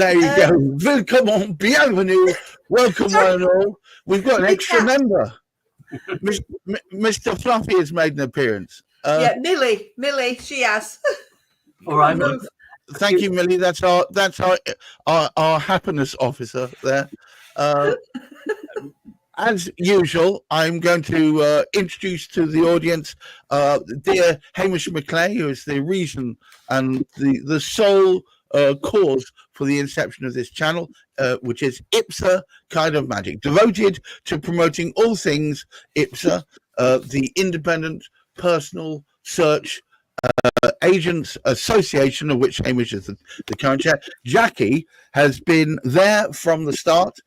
There you go. Willkommen, bienvenue. Welcome, one and all. We've got an extra member. Mr. Fluffy has made an appearance. Yeah, Millie, she has. All right. Thank you, Millie. That's our happiness officer there. As usual, I'm going to introduce to the audience dear Hamish McLay, who is the reason and the sole cause for the inception of this channel, which is IPSA Kind of Magic, devoted to promoting all things IPSA, the Independent Personal Search Agents Association, of which Hamish is the current chair. Jackie has been there from the start,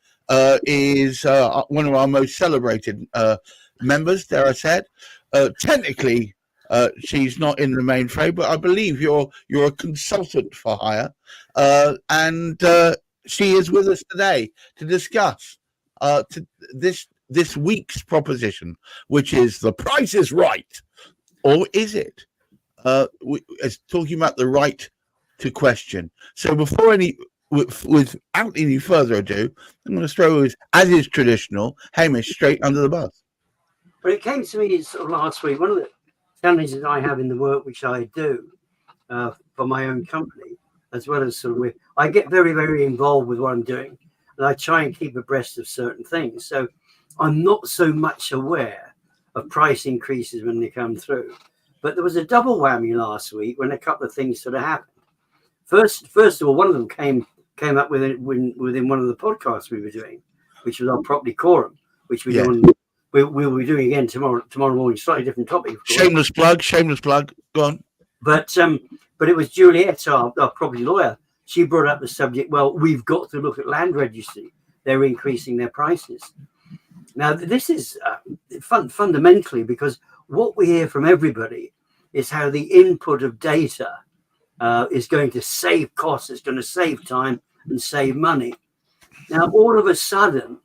is one of our most celebrated members, dare I say it. Technically, she's not in the main fray, but I believe you're a consultant for hire, and she is with us today to discuss this week's proposition, which is The Price is Right, or is it? It's talking about the right to question. So without any further ado, I'm going to throw, as is traditional, Hamish straight under the bus. But it came to me sort of last week. One of the challenges I have in the work which I do for my own company, as well as sort of I get very, very involved with what I'm doing, and I try and keep abreast of certain things. So I'm not so much aware of price increases when they come through. But there was a double whammy last week when a couple of things sort of happened. First of all, one of them came up within one of the podcasts we were doing, which was our property quorum, which we will be doing again tomorrow morning. Slightly different topic. Shameless plug. Go on. But it was Juliet, our property lawyer. She brought up the subject. Well, we've got to look at land registry. They're increasing their prices. Now, this is fundamentally because what we hear from everybody is how the input of data is going to save costs, it's going to save time and save money. Now, all of a sudden,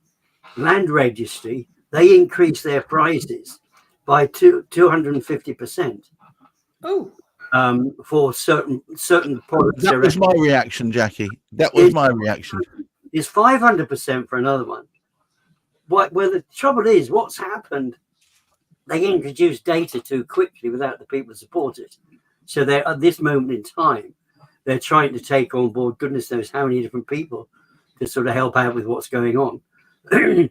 land registry, they increase their prices by 250%. Oh. For certain products. That was my reaction, Jackie. That was my reaction. It's 500% for another one. Well, the trouble is, what's happened, they introduced data too quickly without the people to support it. So they're at this moment in time, they're trying to take on board goodness knows how many different people to sort of help out with what's going on. They're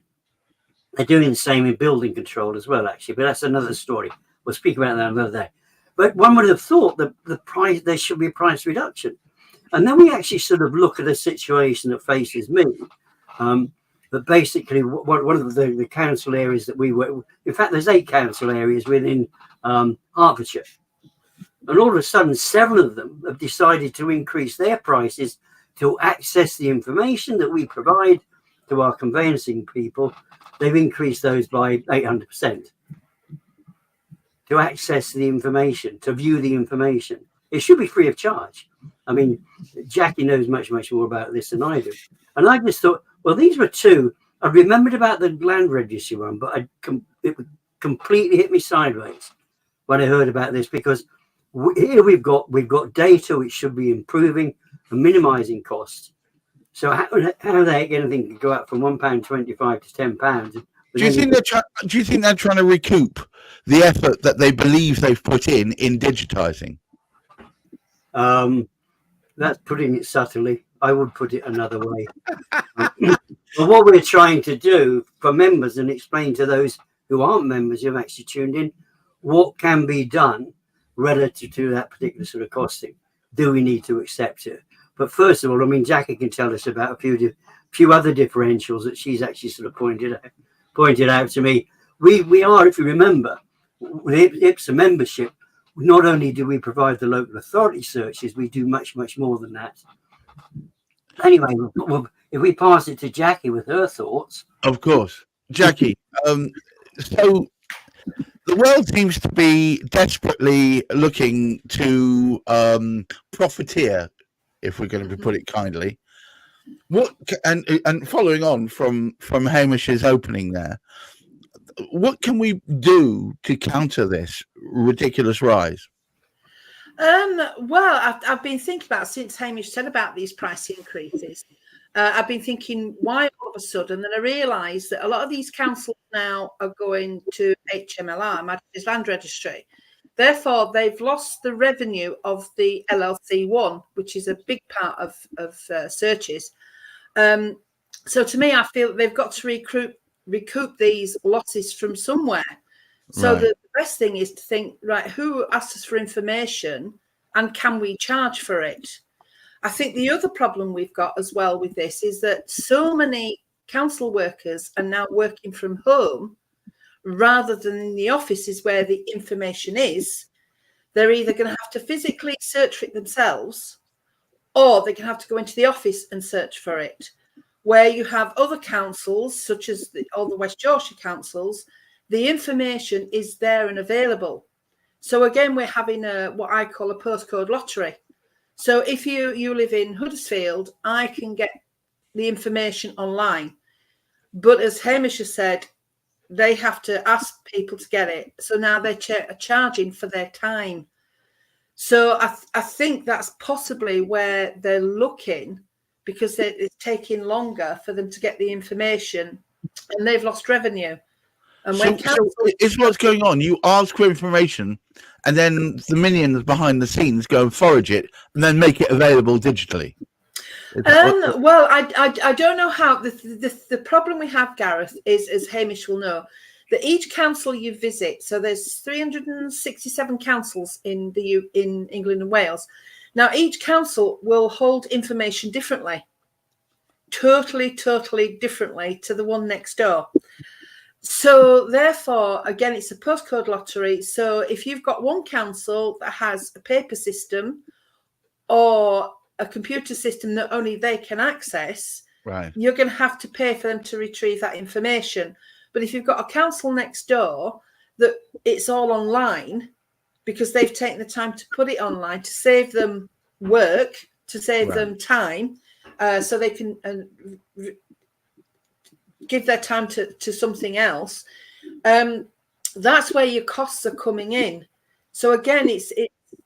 doing the same in building control as well, actually, but that's another story. We'll speak about that another day. But one would have thought that the price, there should be a price reduction. And then we actually sort of look at a situation that faces me. But basically, one of the council areas that we work, in fact, there's 8 council areas within Hertfordshire. And all of a sudden, 7 of them have decided to increase their prices to access the information that we provide to our conveyancing people. They've increased those by 800% to access the information, to view the information. It should be free of charge. I mean, Jackie knows much, much more about this than I do. And I just thought, well, these were 2. I remembered about the land registry one, but it completely hit me sideways when I heard about this, because here we've got data which should be improving and minimising costs. So how the heck anything could go up from £1.25 to £10? Do you think they're trying to recoup the effort that they believe they've put in digitising? That's putting it subtly. I would put it another way. But what we're trying to do for members and explain to those who aren't members who've actually tuned in, what can be done relative to that particular sort of costing. Do we need to accept it? But first of all, I mean, Jackie can tell us about a few other differentials that she's actually sort of pointed out to me. We are, if you remember, with IPSA membership, not only do we provide the local authority searches, we do much, much more than that. Anyway, if we pass it to Jackie with her thoughts. Of course. Jackie, so the world seems to be desperately looking to profiteer, if we're going to put it kindly. What and following on from Hamish's opening there, what can we do to counter this ridiculous rise? Well, I've been thinking about, since Hamish said about these price increases, I've been thinking, why all of a sudden? And I realised that a lot of these councils now are going to HMLR, Majesty's Land Registry. Therefore, they've lost the revenue of the LLC1, which is a big part of searches. So to me, I feel they've got to recoup these losses from somewhere. So Right. the best thing is to think, right, who asked us for information and can we charge for it? I think the other problem we've got as well with this is that so many council workers are now working from home rather than in the offices where the information is. They're either going to have to physically search for it themselves, or they're going to have to go into the office and search for it. Where you have other councils, such as all the West Yorkshire councils, the information is there and available. So again, we're having what I call a postcode lottery. So if you live in Huddersfield, I can get the information online. But as Hamish has said, they have to ask people to get it. So now they're charging for their time. So I think that's possibly where they're looking, because it's taking longer for them to get the information and they've lost revenue. And So, when council, it's what's going on. You ask for information, and then the minions behind the scenes go and forage it, and then make it available digitally. well, I don't know how. The problem we have, Gareth, is, as Hamish will know, that each council you visit. So there's 367 councils in England and Wales. Now each council will hold information differently, totally differently to the one next door. So therefore, again, it's a postcode lottery. So if you've got one council that has a paper system or a computer system that only they can access, Right. you're going to have to pay for them to retrieve that information. But if you've got a council next door that it's all online, because they've taken the time to put it online to save them work, to save them time, so they can give their time to something else, that's where your costs are coming in. So again, it's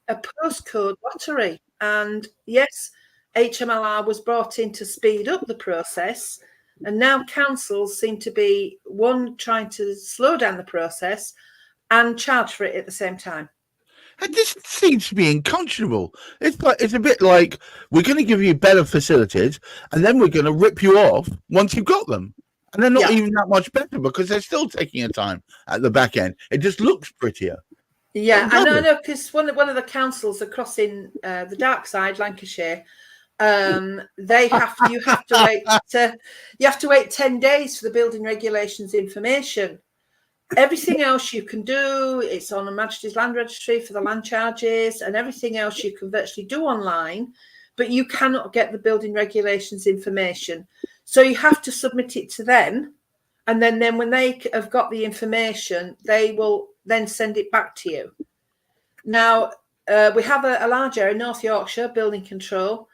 a postcode lottery. And yes, HMLR was brought in to speed up the process, and now councils seem to be, one, trying to slow down the process and charge for it at the same time. And this seems to be unconscionable. It's a bit like, we're going to give you better facilities, and then we're going to rip you off once you've got them. And they're not even that much better, because they're still taking a time at the back end. It just looks prettier. Yeah, I know, because one of the councils across in the dark side, Lancashire, you have to wait 10 days for the building regulations information. Everything else you can do, it's on a Majesty's Land Registry for the land charges, and everything else you can virtually do online, but you cannot get the building regulations information. So you have to submit it to them, and then when they have got the information, they will then send it back to you. Now, we have a large area, North Yorkshire Building Control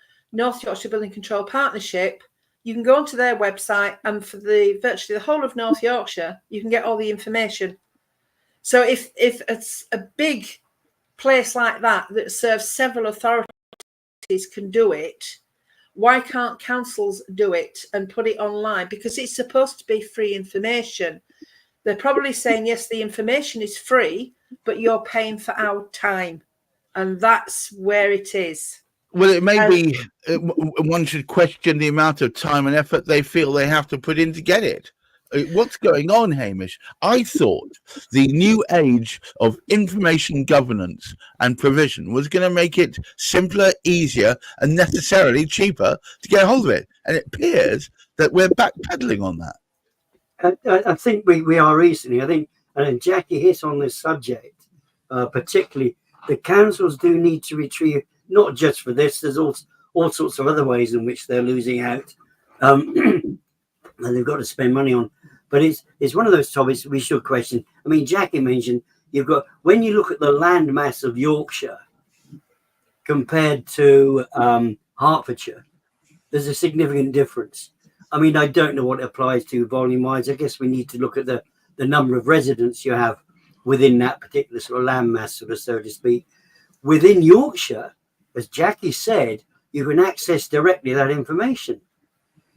Partnership. You can go onto their website, and for virtually the whole of North Yorkshire, you can get all the information. So if it's a big place like that serves several authorities can do it, why can't councils do it and put it online? Because it's supposed to be free information. They're probably saying, yes, the information is free, but you're paying for our time. And that's where it is. Well, it may be one should question the amount of time and effort they feel they have to put in to get it. What's going on, Hamish? I thought the new age of information governance and provision was going to make it simpler, easier, and necessarily cheaper to get hold of it. And it appears that we're backpedaling on that. I think we are recently. I think, and Jackie hit on this subject, particularly the councils do need to retrieve, not just for this, there's all sorts of other ways in which they're losing out. And they've got to spend money on. But it's one of those topics we should question. I mean, Jackie mentioned when you look at the land mass of Yorkshire compared to Hertfordshire, there's a significant difference. I mean, I don't know what it applies to volume-wise. I guess we need to look at the number of residents you have within that particular sort of land mass, so to speak. Within Yorkshire, as Jackie said, you can access directly that information.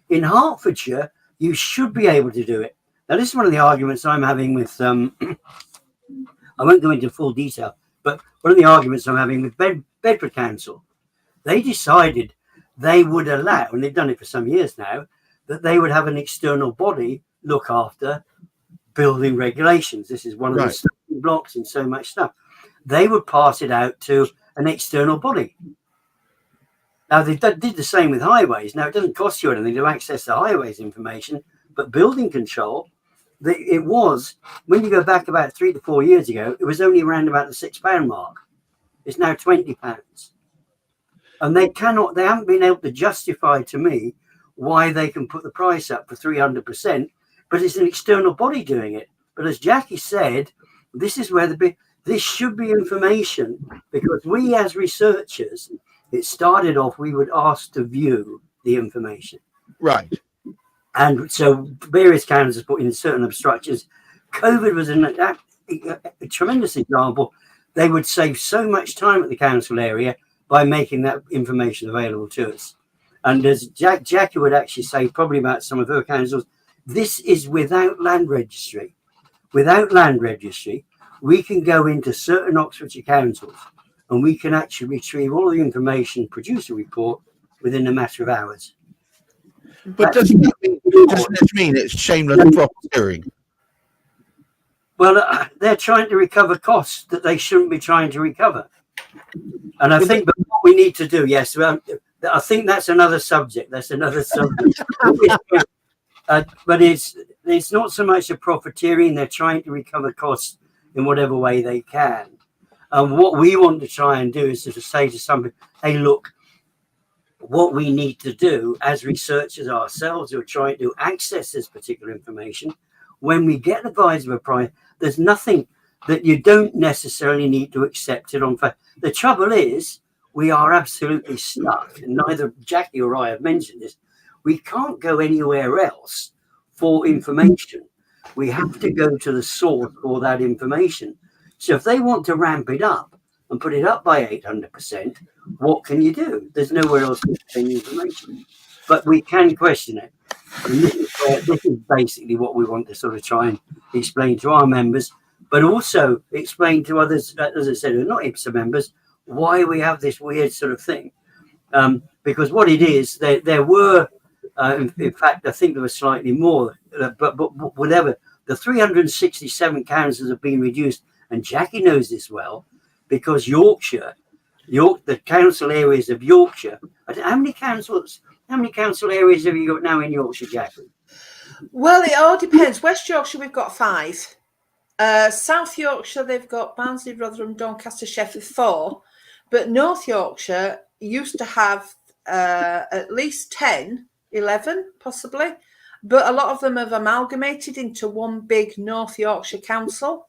In Hertfordshire, you should be able to do it. Now, this is one of the arguments I'm having with, I won't go into full detail, but one of the arguments I'm having with Bedford Council. They decided they would allow, and they've done it for some years now, that they would have an external body look after building regulations. This is one of the starting blocks in so much stuff. They would pass it out to an external body. Now, they did the same with highways. Now, it doesn't cost you anything to access the highways information, but building control, it was, when you go back about 3 to 4 years ago, it was only around about the £6 mark. It's now £20. And they haven't been able to justify to me why they can put the price up for 300%, but it's an external body doing it. But as Jackie said, this is where this should be information, because we as researchers, it started off, we would ask to view the information. Right. And so various councils put in certain obstructions. COVID was a tremendous example. They would save so much time at the council area by making that information available to us. And as Jackie would actually say, probably about some of her councils, this is without land registry. Without land registry, we can go into certain Oxfordshire councils and we can actually retrieve all the information, produce a report within a matter of hours. But doesn't this mean it's shameless profiteering? Well, they're trying to recover costs that they shouldn't be trying to recover. And I think what we need to do, yes, I think that's another subject. That's another subject. But it's not so much a profiteering. They're trying to recover costs in whatever way they can. And what we want to try and do is to say to somebody, hey, look, what we need to do as researchers ourselves who are trying to access this particular information, when we get advised of a price, there's nothing that you don't necessarily need to accept it on fact. The trouble is, we are absolutely stuck, and neither Jackie or I have mentioned this. We can't go anywhere else for information. We have to go to the source for that information. So if they want to ramp it up and put it up by 800%, what can you do? There's nowhere else to obtain information. But we can question it. And this is basically what we want to sort of try and explain to our members, but also explain to others, as I said, who are not IPSA members, why we have this weird sort of thing. Because what it is, there were, in fact, I think there were slightly more, but whatever, the 367 councils have been reduced, and Jackie knows this well, because the council areas of Yorkshire, how many council areas have you got now in Yorkshire, Jackie? Well, it all depends. West Yorkshire, we've got 5. South Yorkshire, they've got Barnsley, Rotherham, Doncaster, Sheffield, 4. But North Yorkshire used to have at least 10, 11, possibly. But a lot of them have amalgamated into one big North Yorkshire council.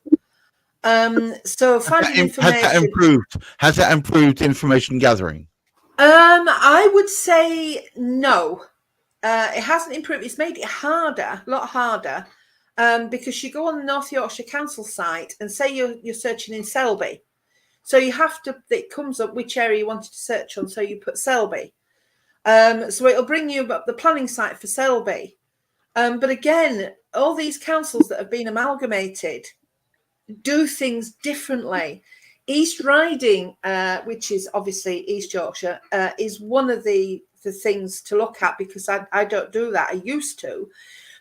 So finding information... Has that improved information gathering? I would say no. It hasn't improved. It's made it harder, a lot harder, because you go on the North Yorkshire Council site and say you're searching in Selby. So you have to, it comes up which area you wanted to search on, so you put Selby. So it'll bring you up the planning site for Selby. But again, all these councils that have been amalgamated do things differently. East Riding, which is obviously East Yorkshire, is one of the things to look at, because I don't do that. I used to.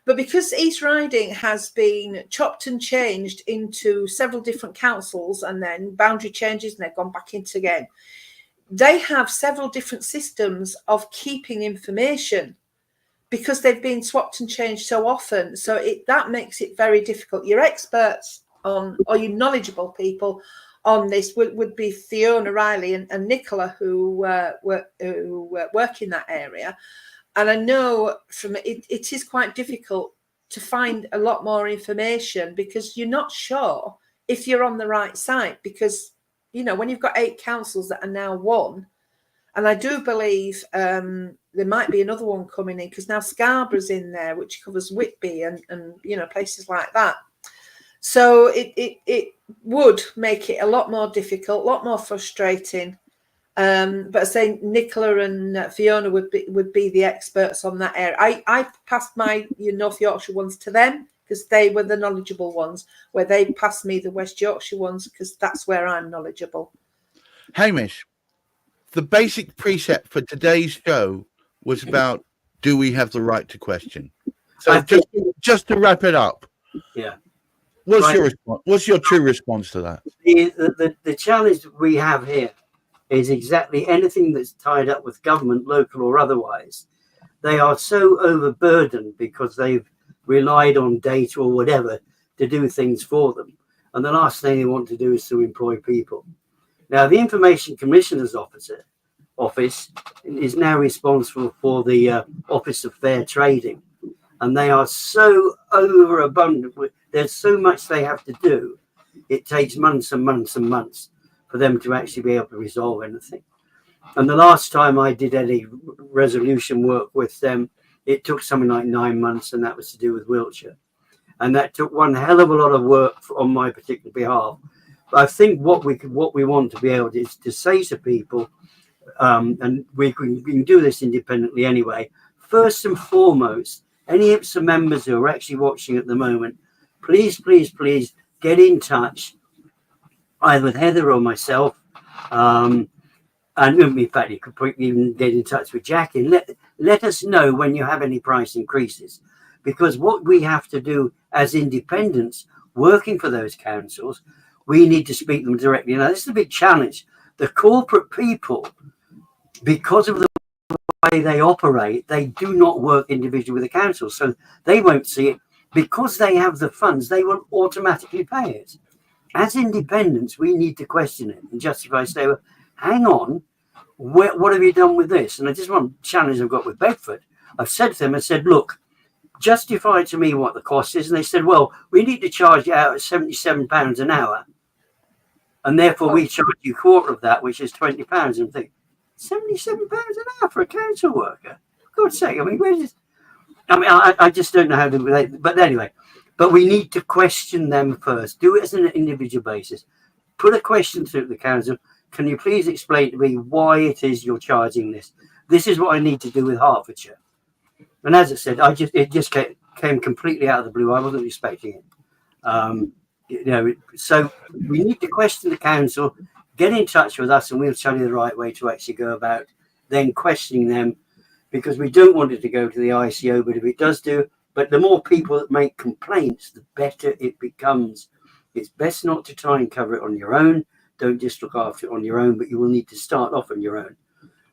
But because East Riding has been chopped and changed into several different councils and then boundary changes and they've gone back into again, they have several different systems of keeping information because they've been swapped and changed so often. So that makes it very difficult. Your experts on, or your knowledgeable people on this would be Fiona Riley and Nicola, who work in that area. And I know from it is quite difficult to find a lot more information because you're not sure if you're on the right site, because, you know, when you've got 8 councils that are now 1, and I do believe there might be another one coming in, because now Scarborough's in there, which covers Whitby and you know, places like that. So it would make it a lot more difficult, a lot more frustrating. But I say Nicola and Fiona would be the experts on that area. I passed my North Yorkshire ones to them because they were the knowledgeable ones, where they passed me the West Yorkshire ones because that's where I'm knowledgeable. Hamish, the basic precept for today's show was about, do we have the right to question? So just to wrap it up. Yeah. What's your response? What's your true response to that? The challenge we have here is exactly anything that's tied up with government, local or otherwise. They are so overburdened because they've relied on data or whatever to do things for them. And the last thing they want to do is to employ people. Now, the Information Commissioner's Office is now responsible for the Office of Fair Trading. And they are so overabundant. There's so much they have to do. It takes months and months and months for them to actually be able to resolve anything. And the last time I did any resolution work with them, it took something like 9 months, and that was to do with Wiltshire. And that took one hell of a lot of work on my particular behalf. But I think what we want to be able to is to say to people, and we can do this independently anyway, first and foremost, any IPSA members who are actually watching at the moment, please, please, please get in touch either with Heather or myself. And in fact, you could even get in touch with Jackie. Let us know when you have any price increases, because what we have to do as independents working for those councils, we need to speak to them directly. Now, this is a big challenge. The corporate people, because of the way they operate, they do not work individually with the council, so they won't see it. Because they have the funds, they will automatically pay it. As independents, we need to question it and justify, say, well, hang on, what have you done with this? And I just one challenge I've got with Bedford. I've said to them, I said, look, justify to me what the cost is. And they said, well, we need to charge you out at £77 an hour. And therefore we charge you a quarter of that, which is £20. And I think, £77 an hour for a council worker? For God's sake, I mean, I just don't know how to relate. But anyway, but we need to question them first. Do it as an individual basis. Put a question to the council. Can you please explain to me why it is you're charging this? This is what I need to do with Hertfordshire. And as I said, it just came completely out of the blue. I wasn't expecting it. So we need to question the council, get in touch with us, and we'll tell you the right way to actually go about then questioning them, because we don't want it to go to the ICO, but if it does do, but the more people that make complaints, the better it becomes. It's best not to try and cover it on your own. Don't just look after it on your own, but you will need to start off on your own.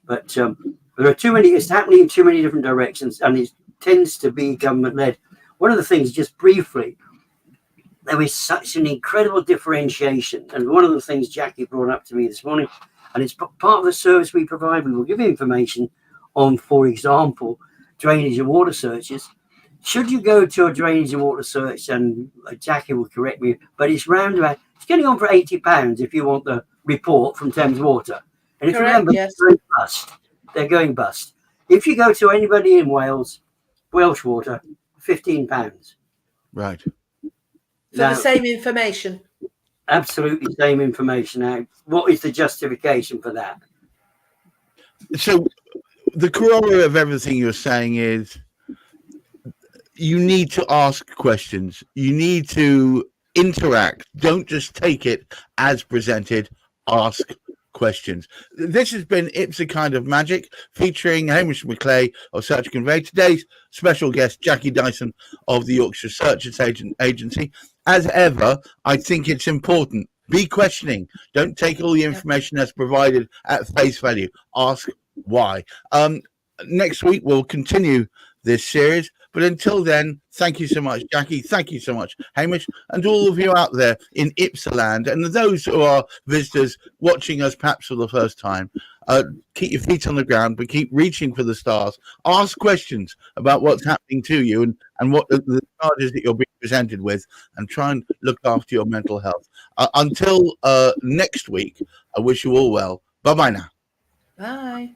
But there are too many, it's happening in too many different directions, and it tends to be government-led. One of the things, just briefly, there is such an incredible differentiation. And one of the things Jackie brought up to me this morning, and it's part of the service we provide, we will give information on, for example, drainage and water searches. Should you go to a drainage and water search, and Jackie will correct me, but it's round about, it's getting on for £80 if you want the report from Thames Water. And if you remember, yes, they're going bust. If you go to anybody in Wales, Welsh Water, £15. Right. For the same information. Absolutely same information. Now, what is the justification for that? So the corollary of everything you're saying is you need to ask questions. You need to interact. Don't just take it as presented. Ask questions. This has been IPSA Kind of Magic, featuring Hamish McLay of Search Convey. Today's special guest, Jackie Dyson of the Yorkshire Searches Agency. As ever, I think it's important. Be questioning. Don't take all the information that's provided at face value. Ask why. Next week, we'll continue this series. But until then, thank you so much, Jackie. Thank you so much, Hamish, and all of you out there in IPSA land, and those who are visitors watching us perhaps for the first time. Keep your feet on the ground, but keep reaching for the stars. Ask questions about what's happening to you and what the charges that you're being presented with, and try and look after your mental health. Until next week, I wish you all well. Bye-bye now. Bye.